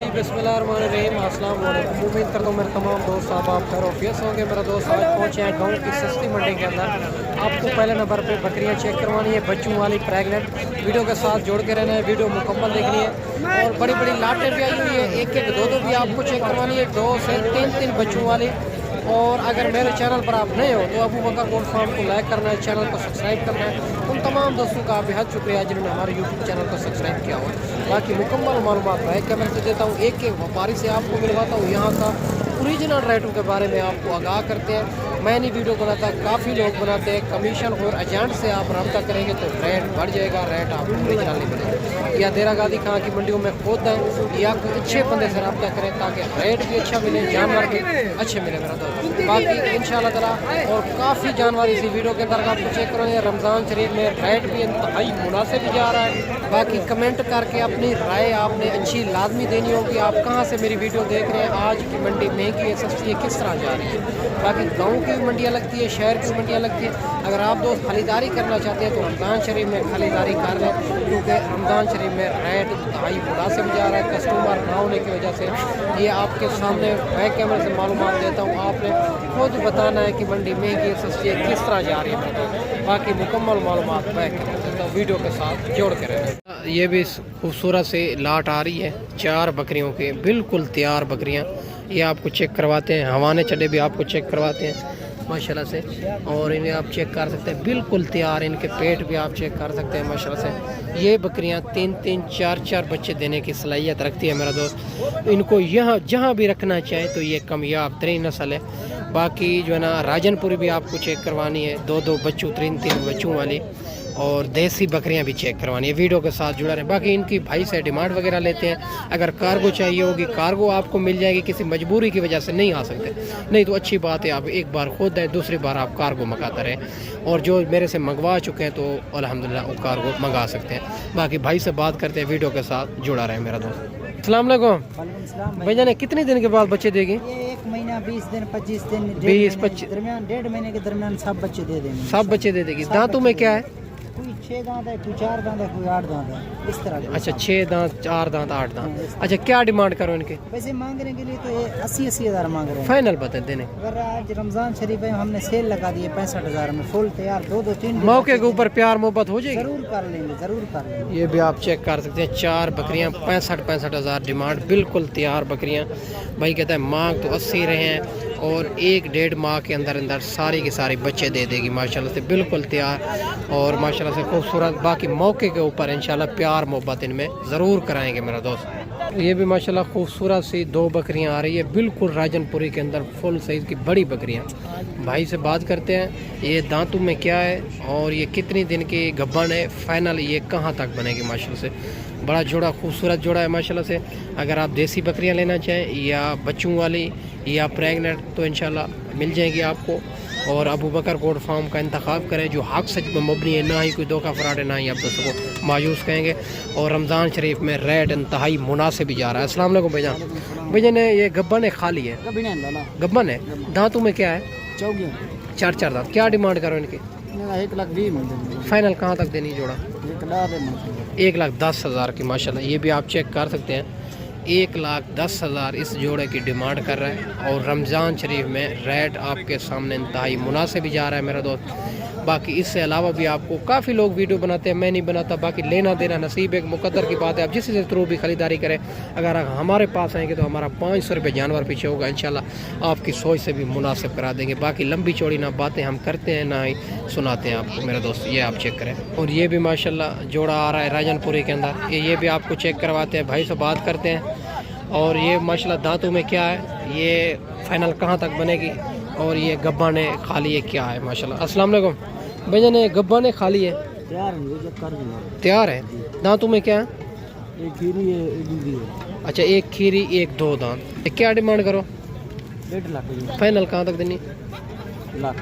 बिस्मिल्लाहिर्रहमानिर्रहीम। अस्सलाम वालेकुम। उम्मीद करता हूँ मेरे तमाम दोस्त आप खैर ऑफिस होंगे। मेरा दोस्त आज पहुँचे हैं गाँव की सस्ती मंडी के अंदर। आपको पहले नंबर पे बकरियाँ चेक करवानी है, बच्चों वाली प्रेगनेंट। वीडियो के साथ जोड़ के रहना है, वीडियो मुकम्मल देखनी है। और बड़ी बड़ी लाटें भी आई हुई है, एक एक दो दो भी आपको चेक करवानी है, 2 से 3 बच्चों वाली। और अगर मेरे चैनल पर आप नए हो तो अबू बकर गोल्ड फार्म को लाइक करना है, चैनल को सब्सक्राइब करना है। उन तमाम दोस्तों का बेहद शुक्रिया जिन्होंने हमारे यूट्यूब चैनल को सब्सक्राइब किया हो। बाकी मुकम्मल मालूमात है क्या मैं देता हूँ, एक एक व्यापारी से आपको मिलवाता हूँ, यहाँ का ओरिजिनल रेटों के बारे में आपको आगाह करते हैं। मैं नहीं वीडियो बनाता, काफ़ी लोग बनाते हैं। कमीशन और एजेंट से आप रब्ता करेंगे तो रेट बढ़ जाएगा, रेट आपको ओरिजिनल नहीं मिलेगा। या देरा गादी खां की मंडियों में खुद है या कोई अच्छे बंदे से रब्ता करें ताकि रेट भी अच्छा मिले, जानवर भी अच्छे मिले मेरा दोस्त। बाकी इंशाल्लाह ताला और काफ़ी जानवर इसी वीडियो के अंदर आपको चेक करेंगे। रमज़ान शरीफ में रेट भी इंतहाई मुनासिब भी जा रहा है। बाकी कमेंट करके अपनी राय आपने अच्छी लाजमी देनी होगी। आप कहाँ से मेरी वीडियो देख रहे हैं, आज की मंडी महंगी है सस्ती है, किस तरह जा रही है। बाकी गाँव की मंडियाँ लगती है, शहर की मंडियाँ लगती है। अगर आप दोस्त खरीदारी करना चाहते हैं तो रमज़ान शरीफ में खरीदारी कर लें, क्योंकि रमज़ान शरीफ में रेट इंतहाई मुनासिब जा रहा है। कस्टमर ना होने की वजह से ये आपके सामने बैक कैमरे से मालूमात देता हूँ, आपने खुद बताना है कि मंडी महंगी है सस्ती है, किस तरह जा रही है। बाकी मुकम्मल मालूमात बैक कैमरे देता हूँ, वीडियो के साथ जोड़ के रहें। ये भी खूबसूरत से लाट आ रही है, 4 बकरियों के बिल्कुल तैयार बकरियाँ। ये आपको चेक करवाते हैं, हवाने चढ़े भी आपको चेक करवाते हैं माशाल्लाह से। और इन्हें आप चेक कर सकते हैं बिल्कुल तैयार, इनके पेट भी आप चेक कर सकते हैं माशाल्लाह से। ये बकरियां 3-3 4-4 बच्चे देने की सलाहियत रखती है मेरा दोस्त। इनको यहाँ जहाँ भी रखना चाहे तो ये कामयाब तरीन नस्ल है। बाकी जो है ना राजनपुरी भी आपको चेक करवानी है, 2-2 बच्चों 3-3 बच्चों वाली। और देसी बकरियां भी चेक करवानी है, वीडियो के साथ जुड़ा रहे। बाकी इनकी भाई से डिमांड वगैरह लेते हैं, अगर कार्गो चाहिए होगी कार्गो आपको मिल जाएगी, किसी मजबूरी की वजह से नहीं आ सकते नहीं तो अच्छी बात है, आप एक बार खुद है दूसरी बार आप कार्गो मंगाते रहें। और जो मेरे से मंगवा चुके हैं तो अल्हम्दुलिल्लाह वो कार्गो मंगा सकते हैं। बाकी भाई से बात करते हैं, वीडियो के साथ जुड़ा रहे मेरा दोस्त। अस्सलाम वालेकुम भाई जान, कितने दिन के बाद बच्चे देगी? 1 महीना 20 दिन 25 दिन 20-25 दरमियान 1.5 महीने के दरमियान सब बच्चे दे देंगे। सब बच्चे दे देगी। दांतों में क्या है? कोई 6 दांत है, कोई 4 दांत है, कोई 8 दांत है, इस तरह। अच्छा 6 दांत 4 दांत 8 दांत। अच्छा क्या डिमांड करो इनके? वैसे मांगने के लिए तो 80-80 हज़ार मांग रहे हैं। फाइनल बता देने। अगर आज रमजान शरीफ है हमने सेल लगा दी है 65,000 में फुल तैयार, 2-2-3 मौके के ऊपर प्यार मोहब्बत हो जाएगी, जरूर कर लेंगे, जरूर कर लेंगे। ये भी आप चेक कर सकते हैं। 4 बकरियां 65 हज़ार डिमांड, बिल्कुल तैयार बकरियां। भाई कहता है मांग तो 80 रहे हैं और 1-1.5 माह के अंदर अंदर सारी की सारी बच्चे दे देगी माशाल्लाह से, बिल्कुल तैयार और माशाल्लाह से खूबसूरत। बाकी मौके के ऊपर इंशाल्लाह प्यार मोहब्बत इनमें ज़रूर कराएंगे मेरा दोस्त। ये भी माशाल्लाह खूबसूरत सी 2 बकरियां आ रही है, बिल्कुल राजनपुरी के अंदर फुल साइज़ की बड़ी बकरियां। भाई से बात करते हैं, ये दांतों में क्या है और ये कितनी दिन की गब्बन है, फाइनल ये कहाँ तक बनेगी माशाल्लाह से। बड़ा जोड़ा खूबसूरत जोड़ा है माशाल्लाह से। अगर आप देसी बकरियां लेना चाहें या बच्चों वाली या प्रेगनेंट तो इंशाल्लाह मिल जाएगी आपको। और अबू बकर गोल्ड फार्म का इंतखाब करें जो हक सच में मबनी है, ना ही कोई धोखा फराड है, ना ही आप दोस्तों को मायूस कहेंगे। और रमज़ान शरीफ में रेट इंतहाई मुनासिब भी जा रहा है। अस्सलाम वालेकुम भाईजान। भाईजान ये गब्बन है खाली है? गब्बन है। दांतों में क्या है? 4-4 दांत। क्या डिमांड करो इनकी? 1,20,000 फाइनल कहाँ तक देनी जोड़ा? 1,10,000 की माशाल्लाह। ये भी आप चेक कर सकते हैं, 1,10,000 इस जोड़े की डिमांड कर रहा है। और रमज़ान शरीफ में रेट आपके सामने इंतहाई मुनासिब भी जा रहा है मेरा दोस्त। बाकी इससे अलावा भी आपको काफ़ी लोग वीडियो बनाते हैं, मैं नहीं बनाता। बाकी लेना देना नसीब एक मुकद्दर की बात है, आप जिस थ्रू भी ख़रीदारी करें। अगर हमारे पास आएंगे तो हमारा 500 रुपये जानवर पीछे होगा, इंशाल्लाह आपकी सोच से भी मुनासिब करा देंगे। बाकी लंबी चौड़ी ना बातें हम करते हैं ना ही सुनाते हैं आपको मेरा दोस्त, ये आप चेक करें। और ये भी माशाल्लाह जोड़ा आ रहा है राजनपुरी के अंदर, ये भी आपको चेक करवाते हैं, भाई से बात करते हैं। और ये माशाल्लाह दांतों में क्या है, ये फाइनल कहाँ तक बनेगी और ये गब्बा ने खाली है क्या है माशाल्लाह। अस्सलाम वालेकुम भैया, ने गब्बा ने खाली है? तैयार है। दांतों में क्या है? एक खीरी है, एक दूधी है। अच्छा 1 खीरी 1 2 दांत। क्या डिमांड करो? 1.5 लाख। फाइनल कहाँ तक देनी? लाख।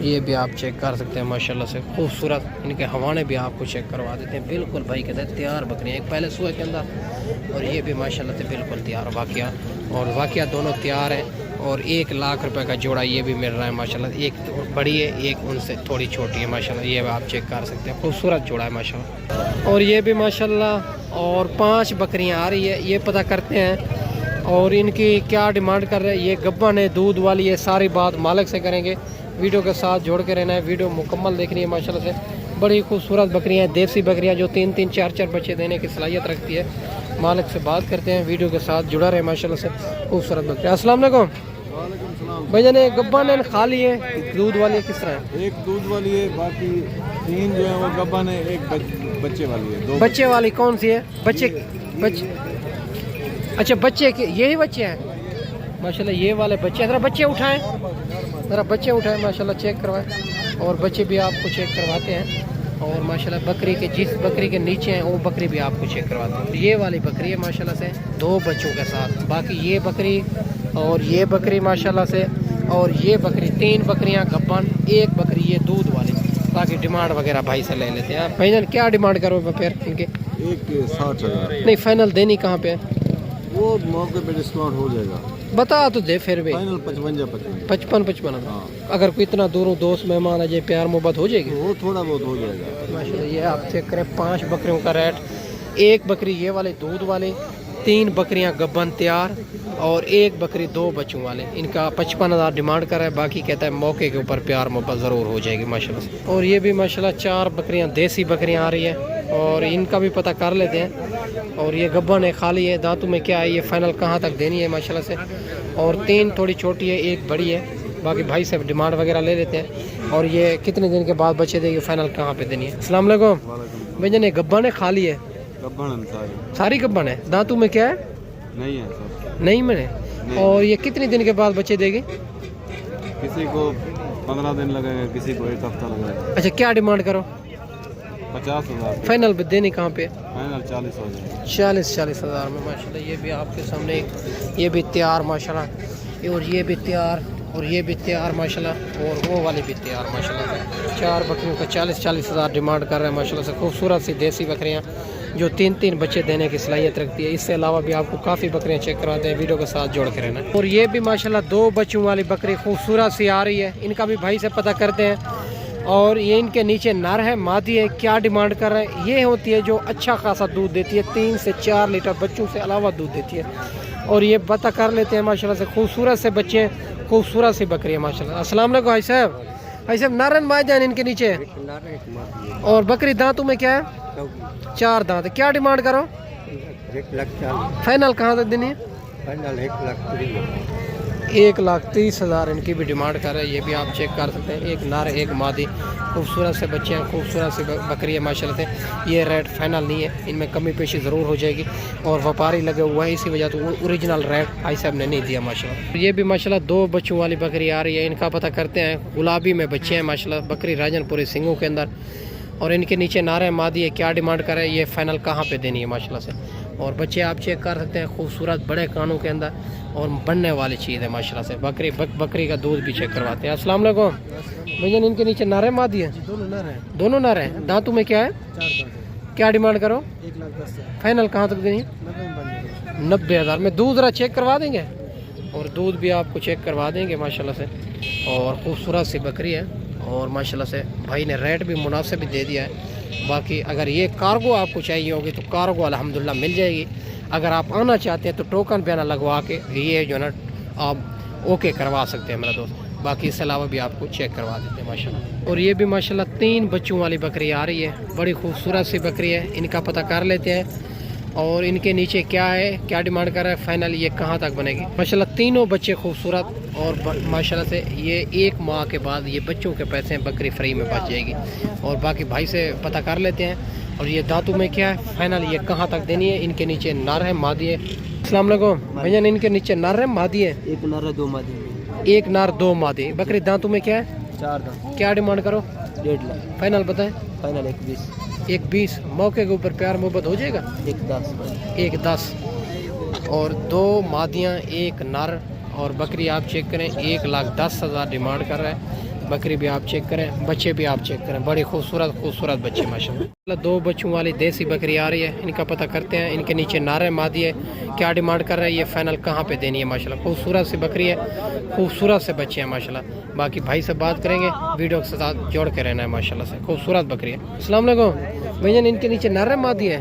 ये भी आप चेक कर सकते हैं माशाल्लाह से खूबसूरत। इनके हवाने भी आपको चेक करवा देते हैं, बिल्कुल भाई कहते हैं तैयार बकरियाँ, एक पहले सुबह के अंदर। और ये भी माशाल्लाह से बिल्कुल तैयार वाक़िया, और वाक़िया दोनों तैयार हैं। और 1 लाख रुपए का जोड़ा ये भी मिल रहा है माशाल्लाह। एक तो बड़ी है, एक उनसे थोड़ी छोटी है माशाल्लाह। ये आप चेक कर सकते हैं, खूबसूरत जोड़ा है माशाल्लाह। और ये भी माशाल्लाह और 5 बकरियां आ रही है, ये पता करते हैं और इनकी क्या डिमांड कर रहे हैं। ये गब्बन है, दूध वाली है, सारी बात मालिक से करेंगे। वीडियो के साथ जोड़ के रहना है, वीडियो मुकम्मल देखनी है माशाल्लाह से। बड़ी खूबसूरत बकरियां हैं, देसी बकरियां जो 3-3 4-4 बच्चे देने की सलाहियत रखती है। मालिक से बात करते हैं, वीडियो के साथ जुड़ा रहे माशाल्लाह से। खूबसूरत बकरियां। अस्सलाम वालेकुम भैया। ने गब्बन है, खाली है, दूध वाली किस तरह है? एक दूध वाली है, बाकी 3 जो है वो गब्बन है, एक बच्चे वाली है। 2 बच्चे वाली कौन सी है? बच्चे अच्छा बच्चे के यही बच्चे हैं माशाल्लाह। ये वाले बच्चे, ज़रा बच्चे उठाएं, ज़रा बच्चे उठाएं माशाल्लाह, चेक करवाएं। और बच्चे भी आपको चेक करवाते हैं। और माशाल्लाह बकरी के, जिस बकरी के नीचे हैं वो बकरी भी आपको चेक करवाते हैं। ये वाली बकरी है माशाल्लाह से 2 बच्चों के साथ। बाकी ये बकरी और ये बकरी माशाल्लाह से, और ये बकरी 3 बकरियां गब्बन, 1 बकरी ये दूध वाली। बाकी डिमांड वगैरह भाई से ले लेते हैं। भाईजान क्या डिमांड करो फिर इनके? एक 60,000। नहीं, फाइनल देनी कहाँ पे है? वो मौके पे डिस्काउंट हो जाएगा। बता तो दे फिर भी। फाइनल 55। 55 हाँ। अगर कोई इतना दूरों दोस्त मेहमान आ जाए, प्यार मोहब्बत हो जाएगी वो थोड़ा बहुत हो जाएगा माशाल्लाह। ये आप चेक करें, 5 बकरियों का रेट। 1 बकरी ये वाले दूध वाले, 3 बकरियां गब्बन तैयार और 1 बकरी 2 बच्चों वाले। इनका 55,000 डिमांड कर रहा है। बाकी कहता है मौके के ऊपर प्यार मोहब्बत ज़रूर हो जाएगी माशाल्लाह से। और ये भी माशाल्लाह 4 बकरियां देसी बकरियां आ रही है और इनका भी पता कर लेते हैं। और ये गब्बन है, खाली है, दांतों में क्या है, ये फाइनल कहाँ तक देनी है माशाल्लाह से। और 3 थोड़ी छोटी है, 1 बड़ी है। बाकी भाई से डिमांड वगैरह ले लेते हैं। और ये कितने दिन के बाद बच्चे देगी, फाइनल कहाँ पे देनी है? अस्सलाम वालेकुम भैया। ने गब्बन है, खाली है, गब्बन सारी गब्बन है। दांतों में क्या है? नहीं है सर, नहीं मैंने। और ये कितने दिन के बाद बच्चे देगी? किसी को 15 दिन लगेगा, किसी को 1 हफ्ता लगेगा। अच्छा क्या डिमांड करो? 50,000। फाइनल देनी कहाँ पे? फाइनल 40 हो जाएगा। 40 हज़ार में माशाल्लाह। ये भी आपके सामने ये भी तैयार माशाल्लाह। और ये भी तैयार और ये भी तैयार माशाल्लाह। और वो वाली भी तैयार माशाल्लाह। 4 बकरियों का 40 हज़ार डिमांड कर रहे हैं माशाल्लाह से। खूबसूरत सी देसी बकरियाँ जो 3-3 बच्चे देने की सलाहियत रखती है। इससे अलावा भी आपको काफ़ी बकरियाँ चेक करवाते हैं, वीडियो के साथ जोड़ के रहना। और ये भी माशाल्लाह 2 बच्चों वाली बकरी खूबसूरत सी आ रही है। इनका भी भाई से पता करते हैं। और ये इनके नीचे नर है, मादी है। क्या डिमांड कर रहे हैं? ये होती है जो अच्छा खासा दूध देती है, 3 से 4 लीटर बच्चों से अलावा दूध देती है। और ये पता कर लेते हैं माशाल्लाह से। खूबसूरत से बच्चे, खूबसूरत सी बकरी है माशाल्लाह। अस्सलाम वालेकुम भाई साहब। भाई साहब नारन मायजान इनके नीचे। और बकरी दांतों में क्या है? 4 दांत। क्या डिमांड करो? 1,40,000। फाइनल कहाँ तक देनी है? फाइनल 1,30,000। 1,30,000 इनकी भी डिमांड कर रहे हैं। ये भी आप चेक कर सकते हैं। 1 नर 1 मादी, खूबसूरत से बच्चे हैं, खूबसूरत से बकरी है माशाल्लाह से। ये रेट फाइनल नहीं है, इनमें कमी पेशी ज़रूर हो जाएगी। और व्यापारी लगे हुआ है, इसी वजह से ओरिजिनल रेट भाई साहब ने नहीं दिया माशाल्लाह। ये भी माशाल्लाह 2 बच्चों वाली बकरी आ रही है। इनका पता करते हैं। गुलाबी में बच्चे हैं माशाल्लाह, बकरी राजनपुरी सिंगों के अंदर। और इनके नीचे नारे मादी है। क्या डिमांड कर रहे हैं? ये फाइनल कहाँ पे देनी है माशाल्लाह से। और बच्चे आप चेक कर सकते हैं, खूबसूरत बड़े कानों के अंदर और बनने वाली चीज़ है माशाल्लाह से। बकरी का दूध भी चेक करवाते हैं। अस्सलाम वालेकुम भैया। इनके नीचे नारे मादी है? दोनों नर हैं। दोनों नर हैं। दांतों में क्या है? 4 दांत। क्या डिमांड करो? 1,10,000। फाइनल कहाँ तक देनी है? 90,000 में दूध ज़रा चेक करवा देंगे। और दूध भी आपको चेक करवा देंगे माशाल्लाह से। और खूबसूरत सी बकरी है। और माशाल्लाह से भाई ने रेट भी मुनासिब दे दिया है। बाकी अगर ये कार्गो आपको चाहिए होगी तो कार्गो अल्हम्दुलिल्लाह मिल जाएगी। अगर आप आना चाहते हैं तो टोकन पे ना लगवा के ये जो है ना आप ओके करवा सकते हैं मेरा दोस्त। बाकी इसके अलावा भी आपको चेक करवा देते हैं माशाल्लाह। और ये भी माशाल्लाह 3 बच्चों वाली बकरी आ रही है। बड़ी खूबसूरत सी बकरी है। इनका पता कर लेते हैं। और इनके नीचे क्या है, क्या डिमांड कर रहा है, फाइनल ये कहाँ तक बनेगी? माशाल्लाह तीनों बच्चे खूबसूरत। और माशाल्लाह से ये 1 माह के बाद ये बच्चों के पैसे बकरी फ्री में बच जाएगी। और बाकी भाई से पता कर लेते हैं। और ये दांतों में क्या है, फाइनल ये कहाँ तक देनी है? इनके नीचे नर है, मादी है। अस्सलाम वालेकुम भैया। इनके नीचे नर है, मादी है? 1 नर है, 2 मादी। 1 नर 2 मादी। बकरी दांतों में क्या है? 4 दांत। क्या डिमांड करो? 1.5 लाख। फाइनल बताएं। फाइनल 1,20। 1,20 मौके के ऊपर प्यार मोहब्बत हो जाएगा? 1,10। 1,10। और 2 मादियाँ 1 नर। और बकरी आप चेक करें 1,10,000 डिमांड कर रहा है। बकरी भी आप चेक करें, बच्चे भी आप चेक करें, बड़ी खूबसूरत खूबसूरत बच्चे माशाल्लाह। 2 बच्चों वाली देसी बकरी आ रही है, इनका पता करते हैं। इनके नीचे नारे मादी है, क्या डिमांड कर रहे हैं, ये फाइनल कहाँ पे देनी है माशाल्लाह। खूबसूरत सी बकरी है, खूबसूरत से बच्चे हैं माशाल्लाह। बाकी भाई से बात करेंगे, वीडियो के साथ जोड़ के रहना है माशाल्लाह से। खूबसूरत बकरी है। अस्सलाम वालेकुम भैया, इनके नीचे नारे मादी है,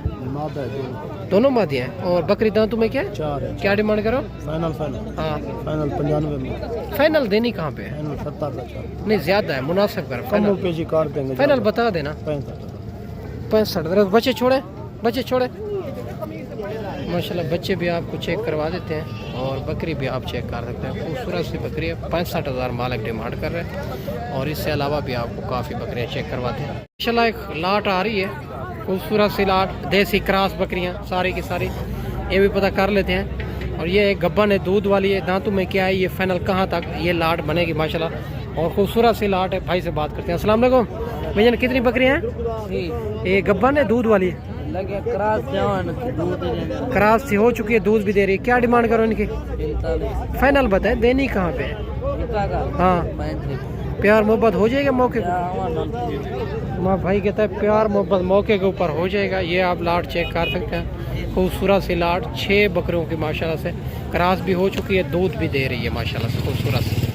दोनों मादी हैं। और बकरी दांतों में क्या है? 4 है। क्या डिमांड करो? फाइनल हाँ फाइनल 95 में। फाइनल देनी कहाँ पे है? फाइनल 70 का। नहीं ज़्यादा है, मुनासिब कर। कम पेजी काट देंगे। फाइनल बता देना। 65। बच्चे छोड़े, बच्चे छोड़े माशाल्लाह। बच्चे भी आपको चेक करवा देते हैं और बकरी भी आप चेक कर सकते हैं। खूबसूरत सी बकरी है, 65,000 मालिक डिमांड कर रहे हैं। और इससे अलावा भी आपको काफ़ी बकरियाँ चेक करवाते हैं माशाल्लाह। एक लाट आ रही है, खूबसूरत सी लाट, देसी क्रॉस बकरियाँ सारी की सारी, ये भी पता कर लेते हैं। और ये एक गब्बन है, दूध वाली है। दांतों में क्या है, ये फाइनल कहाँ तक ये लाट बनेगी माशाल्लाह। और खूबसूरत सी लाट है। भाई से बात करते हैं। अस्सलाम वालेकुम भैया, कितनी बकरियाँ हैं? ये गब्बन है, दूध वाली है, क्रॉस सी हो चुकी है, दूध भी दे रही है। क्या डिमांड करो इनकी? फाइनल बताए, देनी कहाँ पे है? हाँ प्यार मोहब्बत हो जाएगा मौके पर। माँ भाई कहता है प्यार मोहब्बत मौके के ऊपर हो जाएगा। ये आप लाट चेक कर सकते हैं, खूबसूरत सी लाट, 6 बकरियों की माशाल्लाह से। क्रॉस भी हो चुकी है, दूध भी दे रही है माशाल्लाह से, खूबसूरत।